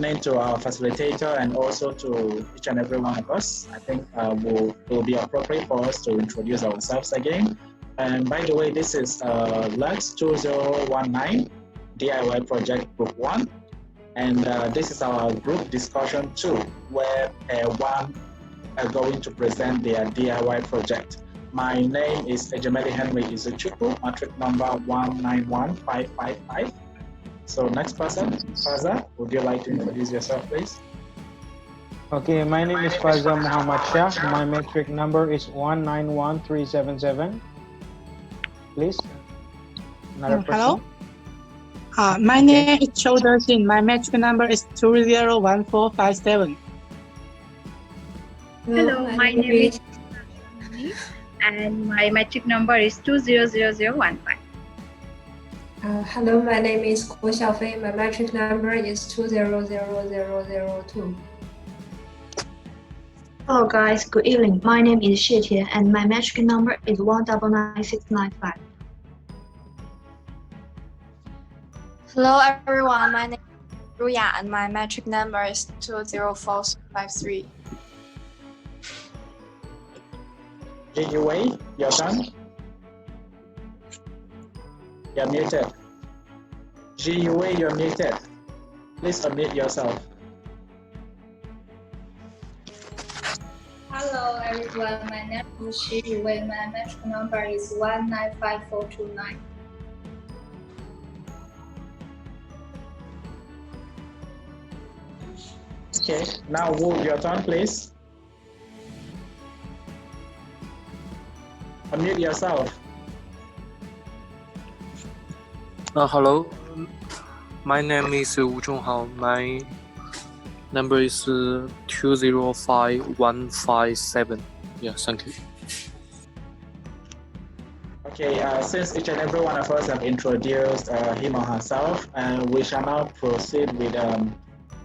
evening to our facilitator and also to each and every one of us. I think will be appropriate for us to introduce ourselves again. And by the way, this is LUX 2019 DIY Project Group 1. And this is our group discussion 2, where one are going to present their DIY project. My name is Ejemeli Henry Izuchukwu, matric number 191555. So next person, Faza, would you like to introduce yourself, please? Okay, my name is Faza Muhammad Shah. My metric number is 191377. Please. Another person. Hello. My name is Choudhary Sin. My metric number is 201457. Hello, my name is and my metric number is 200015. Hello, my name is Guo Xiaofei. My metric number is 200002. Hello guys, good evening. My name is Xie Tie and my metric number is 199695. Hello everyone, my name is Ruya and my metric number is 20453. Wei, your turn. You're muted. Wei, you're muted. Please unmute yourself. Hello everyone, my name is Shi Wei. My metric number is 195429. Okay, now Wu, your turn, please. Unmute yourself. Hello, my name is Wu Zhonghao. My number is 205157. Yeah, thank you. Okay, since each and every one of us have introduced him or herself, we shall now proceed with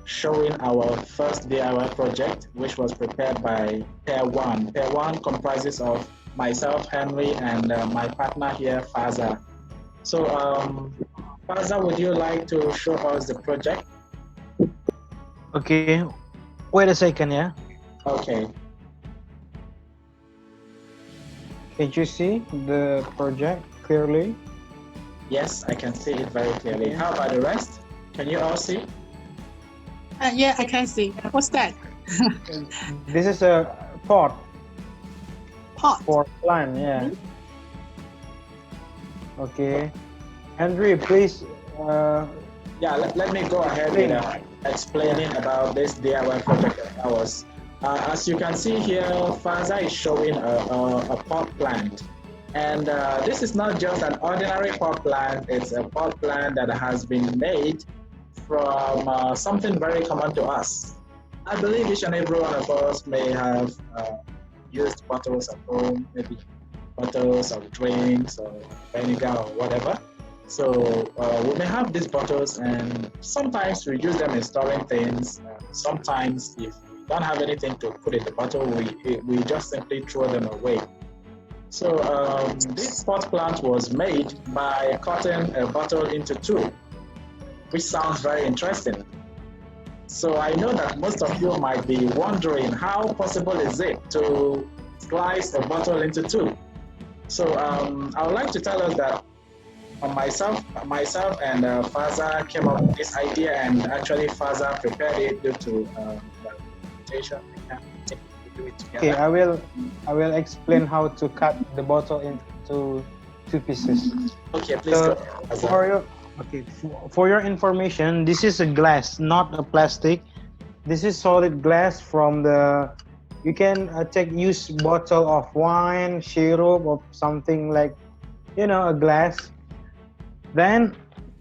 showing our first DIY project, which was prepared by Pair 1. Pair 1 comprises of myself, Henry, and my partner here, Faza. So, Faza, would you like to show us the project? Okay, wait a second, yeah? Okay. Can you see the project clearly? Yes, I can see it very clearly. How about the rest? Can you all see? Yeah, I can see. What's that? This is a pot. Pot. For plant, yeah. Okay. Henry, please. Yeah, let me go ahead with explaining about this DIY project of ours. As you can see here, Faza is showing a pot plant. And this is not just an ordinary pot plant, it's a pot plant that has been made from something very common to us. I believe each and every one of us may have used bottles at home, maybe bottles of drinks or vinegar or whatever. So we may have these bottles and sometimes we use them in storing things. Sometimes if we don't have anything to put in the bottle, we just simply throw them away. So this pot plant was made by cutting a bottle into two, which sounds very interesting. So I know that most of you might be wondering how possible is it to slice a bottle into two. So I would like to tell us that myself and Faza came up with this idea, and actually Faza prepared it due to the presentation. Okay, I will explain how to cut the bottle into two pieces. Okay, please go. For your information, this is a glass, not a plastic. This is solid glass from the. You can use bottle of wine, syrup, or something like, a glass. Then,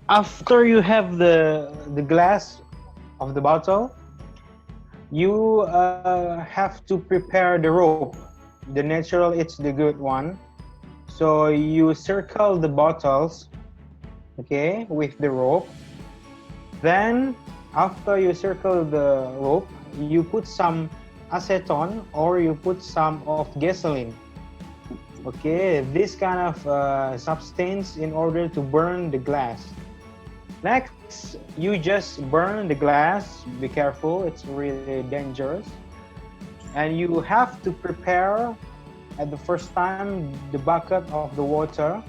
after you have the glass of the bottle, you have to prepare the rope. The natural, it's the good one. So you circle the bottles, okay, with the rope. Then, after you circle the rope, you put some acetone or you put some of gasoline. Okay, this kind of substance in order to burn the glass. Next, you just burn the glass. Be careful, it's really dangerous. And you have to prepare at the first time the bucket of the water.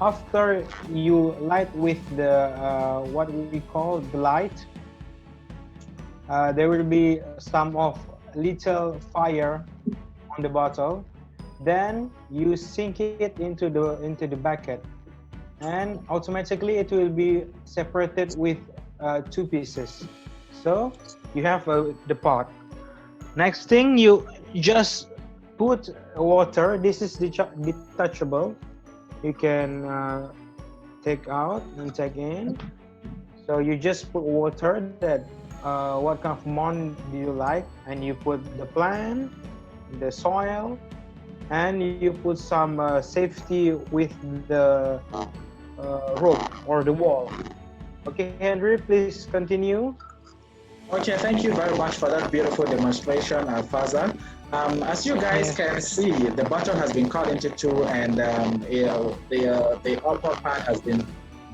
After you light with the what we call the light, there will be some of little fire on the bottle. Then you sink it into the bucket, and automatically it will be separated with two pieces. So you have the pot. Next thing, you just put water. This is detachable. You can take out and take in. So you just put water that what kind of amount do you like, and you put the plant, the soil, and you put some safety with the rope or the wall. Okay, Henry, please continue. Okay, thank you very much for that beautiful demonstration, Faza. As you guys can see, the bottle has been cut into two, and the upper part has been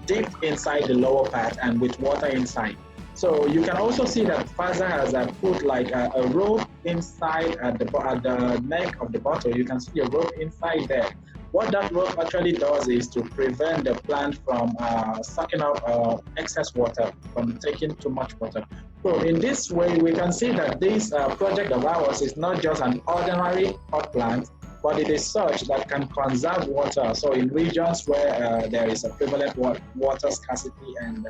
dipped inside the lower part and with water inside. So you can also see that Faza has put like a rope inside at the neck of the bottle. You can see a rope inside there. What that rope actually does is to prevent the plant from sucking up excess water, from taking too much water. So in this way, we can see that this project of ours is not just an ordinary pot plant, but it is such that can conserve water. So in regions where there is a prevalent water scarcity, and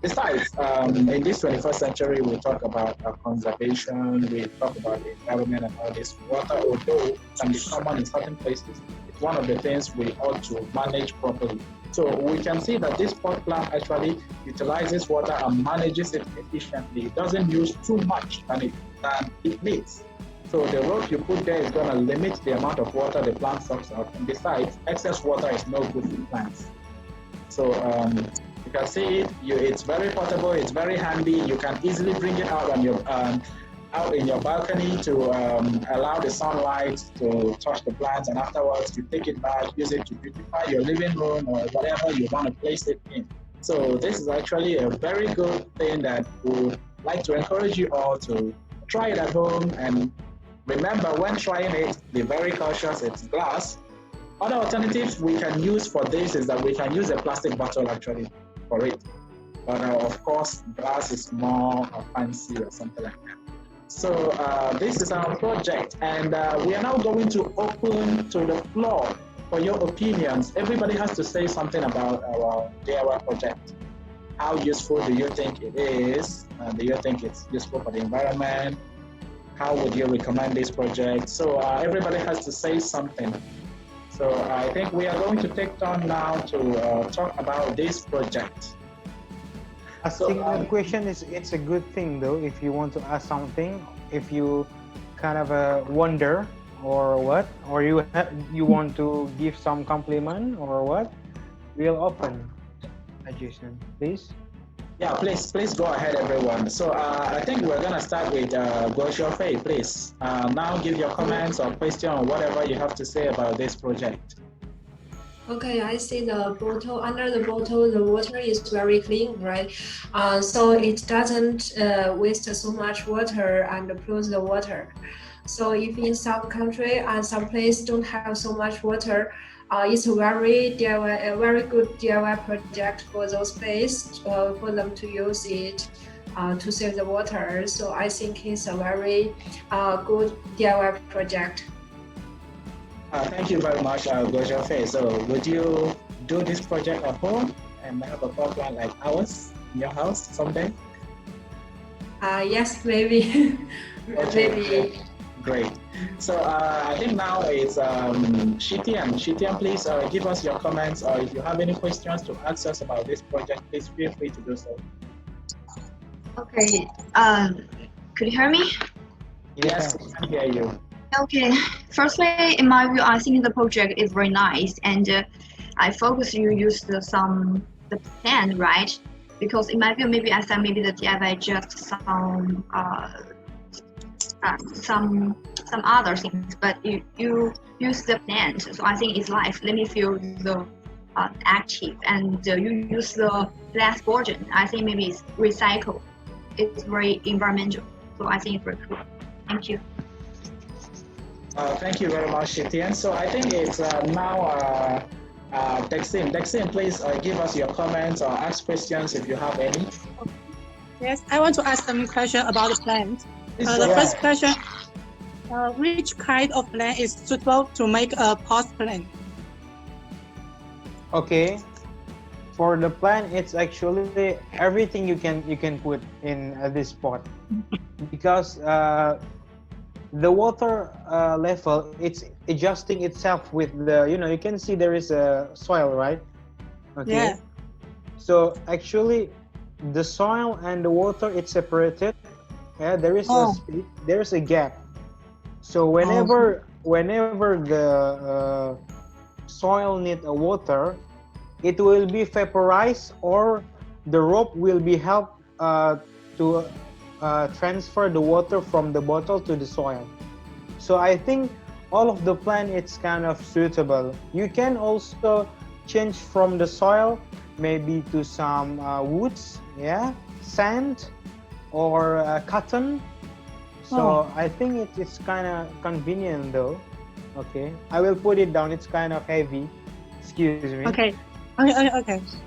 besides, in this 21st century, we talk about conservation, we talk about the environment and all this. Water, although can be common in certain places, it's one of the things we ought to manage properly. So we can see that this pot plant actually utilizes water and manages it efficiently. It doesn't use too much than it needs. So the rope you put there is going to limit the amount of water the plant sucks out. And besides, excess water is no good for plants. So you can see it's very portable, it's very handy. You can easily bring it out on your out in your balcony to allow the sunlight to touch the plants, and afterwards you take it back, use it to beautify your living room or whatever you want to place it in. So this is actually a very good thing that we would like to encourage you all to try it at home. And remember, when trying it, be very cautious, it's glass. Other alternatives we can use for this is that we can use a plastic bottle actually for it. But of course, glass is more fancy or something like that. So this is our project, and we are now going to open to the floor for your opinions. Everybody has to say something about our DIY project. How useful do you think it is? Do you think it's useful for the environment? How would you recommend this project? So everybody has to say something. So I think we are going to take turn now to talk about this project. Asking a question it's a good thing though. If you want to ask something, if you kind of wonder or what, or you want to give some compliment or what, we'll open. Jason, please. Yeah, please go ahead, everyone. So I think we're gonna start with Guo Xiaofei, please. Now give your comments or question or whatever you have to say about this project. Okay, I see the bottle. Under the bottle, the water is very clean, right? So it doesn't waste so much water and pollute the water. So if in some country and some place don't have so much water, it's a very good DIY project for those places for them to use it to save the water. So I think it's a very good DIY project. Thank you very much, Guo Xiaofei. So would you do this project at home and have a pot plant like ours in your house someday? Yes, maybe. Okay, Maybe. Great. So I think now it's Shitian. Shitian, please give us your comments, or if you have any questions to ask us about this project, please feel free to do so. Okay. Could you hear me? Yes, we can hear you. Okay. Firstly, in my view, I think the project is very nice, and I focus you use the plan, right? Because in my view, maybe I thought maybe the DIY just some other things, but you use the plant, so I think it's life. Let me feel the active, and you use the glass bottle. I think maybe it's recycle. It's very environmental, so I think it's very cool. Thank you. Thank you very much, Shitian. So I think it's now Dexin. Dexin, please give us your comments or ask questions if you have any. Yes, I want to ask some question about the plant. The first question, which kind of plant is suitable to make a pot plant? Okay, for the plant, it's actually everything you can put in this pot, because the water level, it's adjusting itself with the, you can see there is a soil, right? Okay. Yeah. So actually, the soil and the water, it's separated. Yeah, there is there's a gap. So whenever the soil need a water, it will be vaporized, or the rope will be helped to transfer the water from the bottle to the soil. So I think all of the plant, it's kind of suitable. You can also change from the soil maybe to some woods, sand, or cotton. So I think it's kind of convenient though. Okay, I will put it down. It's kind of heavy. Excuse me. Okay. I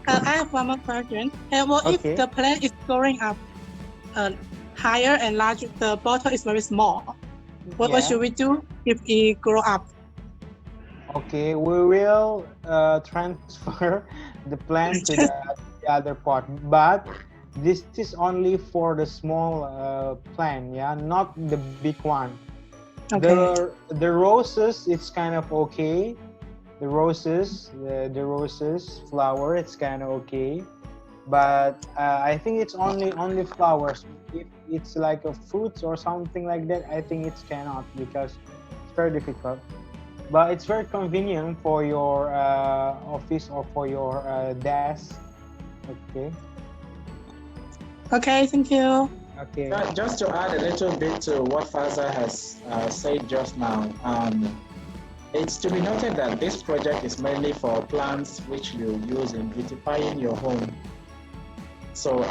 have one more question. What if the plant is growing up higher and larger? The bottle is very small. What should we do if it grow up? Okay, we will transfer the plant to the other pot, but this is only for the small plant, not the big one. Okay. The roses, it's kind of okay. The roses flower, it's kind of okay, but I think it's only flowers. If it's like a fruits or something like that, I think it cannot, because it's very difficult. But it's very convenient for your office or for your desk. Okay. Okay, thank you. Okay. Just to add a little bit to what Faza has said just now, it's to be noted that this project is mainly for plants which you use in beautifying your home. So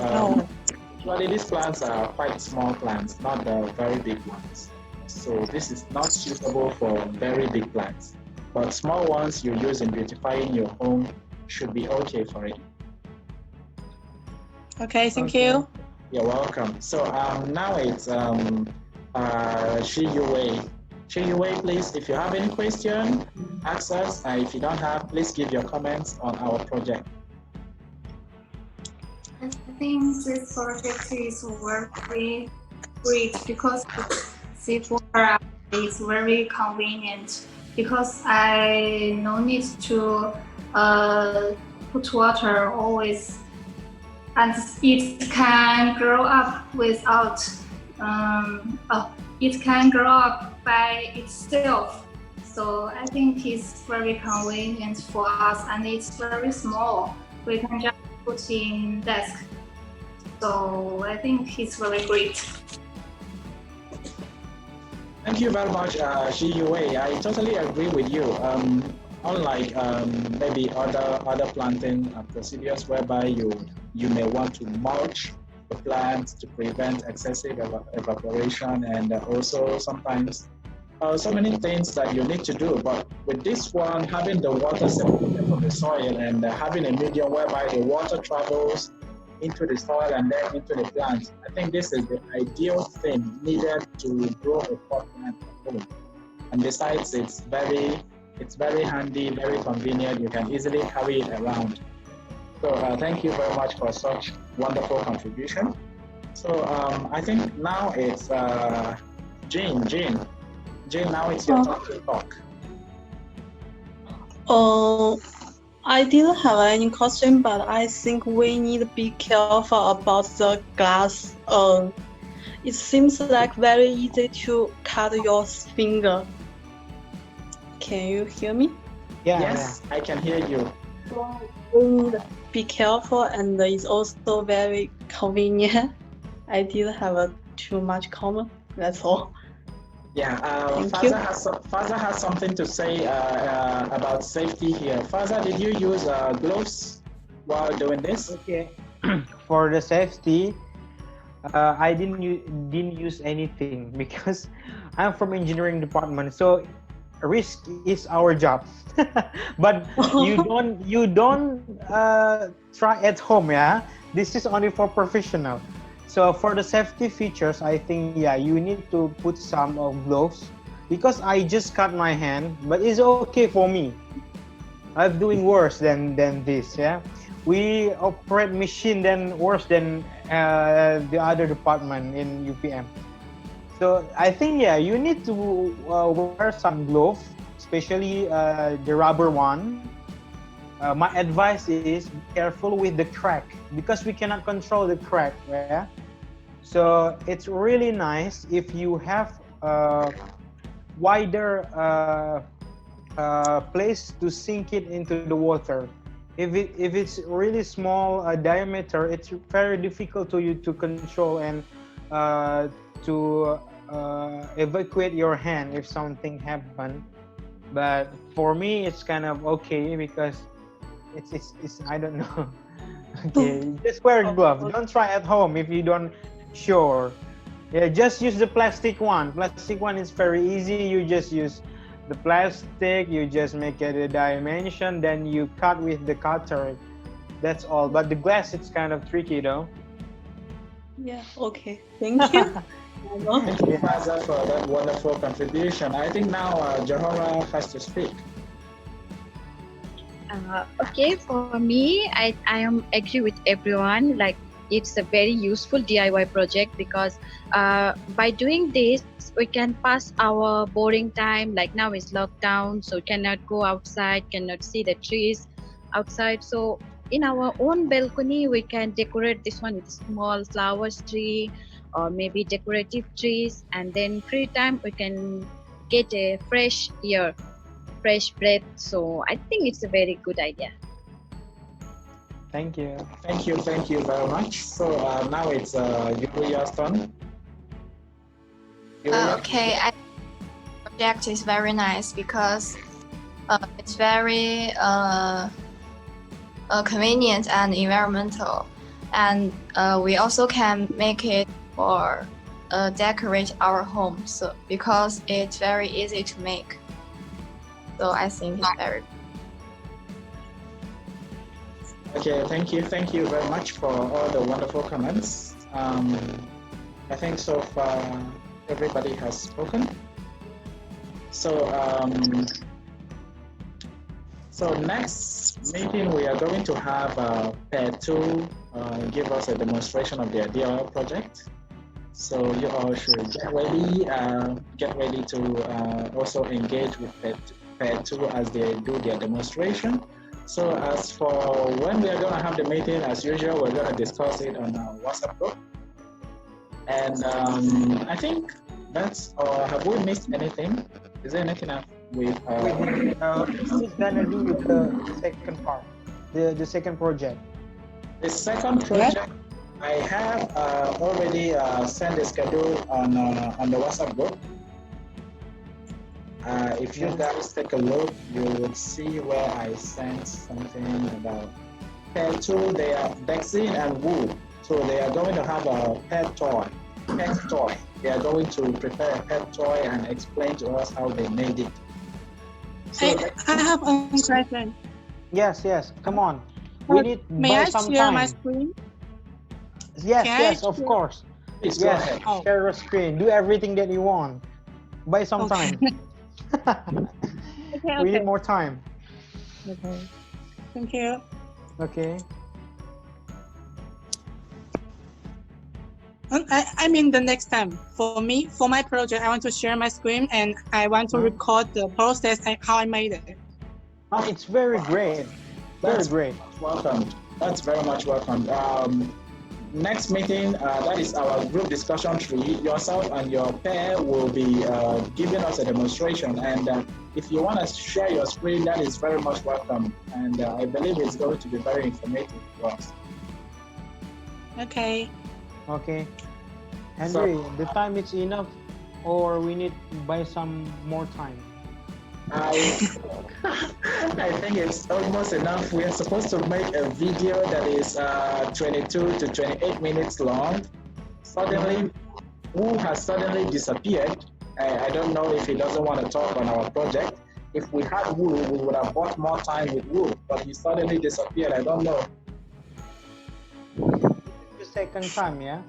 usually these plants are quite small plants, not the very big ones. So this is not suitable for very big plants, but small ones you use in beautifying your home should be okay for it. Okay, thank you. You're welcome. So now it's Shi Yue. Shi Yue, please, if you have any question, ask us. If you don't have, please give your comments on our project. I think this project is very great because seawater is very convenient, because I no need to put water always, and it can grow up without it can grow up by itself. So I think it's very convenient for us, and it's very small. We can just put in desk. So I think it's very great. Thank you very much, Shi Yue. I totally agree with you. Unlike maybe other planting procedures whereby you may want to mulch the plant to prevent excessive evaporation, and also sometimes so many things that you need to do. But with this one, having the water separated from the soil and having a medium whereby the water travels into the soil and then into the plant, I think this is the ideal thing needed to grow a pot plant at home. And besides, it's very handy, very convenient. You can easily carry it around. So thank you very much for such wonderful contribution. So I think now it's Jane. Jane, now it's your turn to talk. I didn't have any question, but I think we need to be careful about the glass. It seems like very easy to cut your finger. Can you hear me? Yes, I can hear you. We need to be careful, and it's also very convenient. I didn't have too much comment. That's all. Yeah, Thank you. Faza has something to say about safety here. Faza, did you use gloves while doing this? Okay. For the safety, I didn't use anything because I'm from engineering department. So risk is our job. But you don't try at home. Yeah, this is only for professional. So for the safety features, I think you need to put some of gloves because I just cut my hand, but it's okay for me. I'm doing worse than this. Yeah, we operate machine than worse than the other department in UPM. So I think you need to wear some gloves, especially the rubber one. My advice is be careful with the crack because we cannot control the crack. Yeah. So it's really nice if you have a wider place to sink it into the water. If it's really small diameter, it's very difficult to you to control and to evacuate your hand if something happen. But for me, it's kind of okay because it's I don't know. Okay, just wear gloves. Don't try at home if you don't sure. Yeah, just use the plastic one. Plastic one is very easy. You just use the plastic, you just make it a dimension, then you cut with the cutter. That's all. But the glass, it's kind of tricky though. Yeah, okay. Thank you. Thank you, Faza, for that wonderful contribution. I think now Johora has to speak. Okay, for me, I am agree with everyone. Like, it's a very useful DIY project because by doing this, we can pass our boring time. Like now it's lockdown, so cannot go outside, cannot see the trees outside. So in our own balcony, we can decorate this one with small flowers tree or maybe decorative trees. And then free time, we can get a fresh air, fresh breath. So I think it's a very good idea. Thank you. Thank you very much. So now it's Yulia's turn. Okay, project is very nice because it's very convenient and environmental, and we also can make it for decorate our home. So because it's very easy to make, so I think it's very. Okay, thank you very much for all the wonderful comments. I think so far everybody has spoken. So next meeting we are going to have pair 2 give us a demonstration of their DIY project. So you all should get ready to also engage with pair 2 as they do their demonstration. So as for when we are going to have the meeting, as usual, we're going to discuss it on our WhatsApp group. And I think that's all. Have we missed anything? Is there anything else we've... Who's gonna do with the second part, the second project? The second project, I have already sent the schedule on the WhatsApp group. If you guys take a look, you will see where I sent something about pair 2. They are Dexine and Wu, so they are going to have a pet toy. They are going to prepare a pet toy and explain to us how they made it. So I have a question. Yes, come on. We need May buy I some share time. my screen? Yes, of course. Please go ahead. Share your screen. Do everything that you want. Buy some time. We need more time. Okay. Thank you. Okay. I mean the next time. For me, for my project, I want to share my screen and I want to record the process and how I made it. Oh, it's very great. Very great. Welcome. That's very much welcome. Next meeting, that is our group discussion tree. Yourself and your pair will be giving us a demonstration. And if you want to share your screen, that is very much welcome. And I believe it's going to be very informative for us. Okay. Okay. Henry, the time is enough or we need to buy some more time? I think it's almost enough. We are supposed to make a video that is 22 to 28 minutes long. Suddenly, Wu has suddenly disappeared. I don't know if he doesn't want to talk on our project. If we had Wu, we would have bought more time with Wu, but he suddenly disappeared. I don't know. The second time, yeah.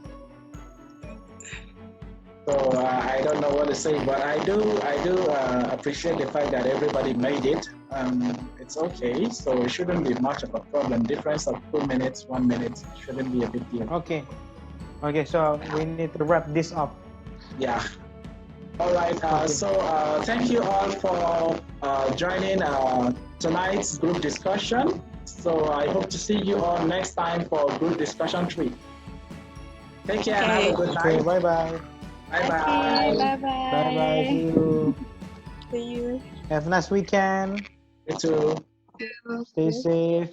So I don't know what to say, but I do appreciate the fact that everybody made it. It's okay, so it shouldn't be much of a problem. Difference of 2 minutes, 1 minute shouldn't be a big deal. Okay. Okay, so we need to wrap this up. Yeah. All right. So thank you all for joining tonight's group discussion. So I hope to see you all next time for group discussion 3. Take care and have a good night. Okay, bye bye. Bye bye. Bye bye. Bye bye. See you. See you. Have a nice weekend. You too. Stay safe.